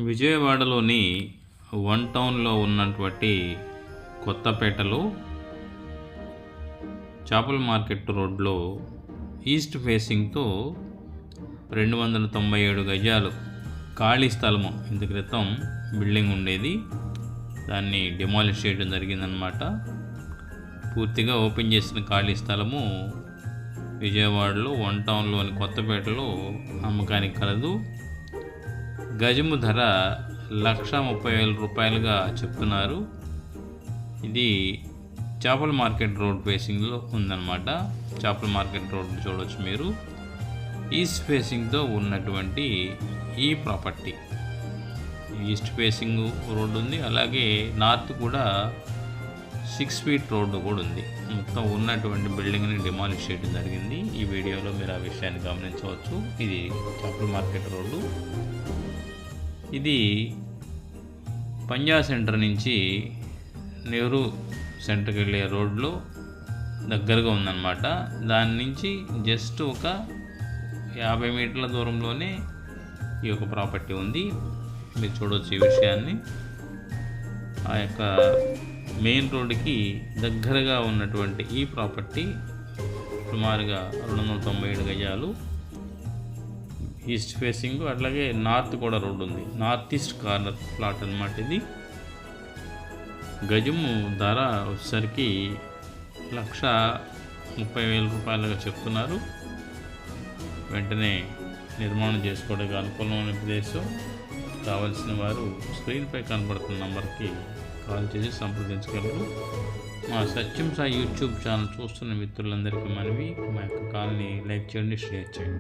విజయవాడలోని వన్ టౌన్లో ఉన్నటువంటి కొత్తపేటలో చేపల మార్కెట్ రోడ్లో ఈస్ట్ ఫేసింగ్తో 297 గజాలు ఖాళీ స్థలము ఇంత క్రితం బిల్డింగ్ ఉండేది. దాన్ని డిమాలిష్ చేయడం జరిగిందనమాట. పూర్తిగా ఓపెన్ చేసిన ఖాళీ స్థలము విజయవాడలో వన్ టౌన్లోని కొత్తపేటలో అమ్మకానికి కలదు. గజము ధర 1,30,000 రూపాయలుగా చెప్తున్నారు. ఇది చేపల మార్కెట్ రోడ్ ఫేసింగ్లో ఉందన్నమాట. చేపల మార్కెట్ రోడ్ చూడవచ్చు మీరు. ఈస్ట్ ఫేసింగ్తో ఉన్నటువంటి ఈ ప్రాపర్టీ, ఈస్ట్ ఫేసింగ్ రోడ్డు ఉంది, అలాగే నార్త్ కూడా 6 ఫీట్ రోడ్డు కూడా ఉంది. మొత్తం ఉన్నటువంటి బిల్డింగ్ని డిమాలిష్ చేయడం జరిగింది. ఈ వీడియోలో మీరు ఆ విషయాన్ని గమనించవచ్చు. ఇది చేపల మార్కెట్ రోడ్డు. ఇది పంజా సెంటర్ నుంచి నెహ్రూ సెంటర్కి వెళ్ళే రోడ్లో దగ్గరగా ఉందన్నమాట. దాని నుంచి జస్ట్ ఒక 50 మీటర్ల దూరంలోనే ఈ యొక్క ప్రాపర్టీ ఉంది. మీరు చూడవచ్చు ఈ విషయాన్ని. ఆ యొక్క మెయిన్ రోడ్డుకి దగ్గరగా ఉన్నటువంటి ఈ ప్రాపర్టీ సుమారుగా 297 గజాలు ఈస్ట్ ఫేసింగ్, అట్లాగే నార్త్ కూడా రోడ్డు ఉంది. నార్త్ ఈస్ట్ కార్నర్ ప్లాట్ అన్నమాట ఇది. గజము ధర వచ్చేసరికి 1,30,000 రూపాయలుగా చెప్తున్నారు. వెంటనే నిర్మాణం చేసుకోవడానికి అనుకూలమైన ప్రదేశం. కావలసిన వారు స్క్రీన్పై కనబడుతున్న నంబర్కి కాల్ చేసి సంప్రదించగలరు. మా సత్యం సాయి యూట్యూబ్ ఛానల్ చూస్తున్న మిత్రులందరికీ మనవి, మా యొక్క కాల్ని లైక్ చేయండి, షేర్ చేయండి.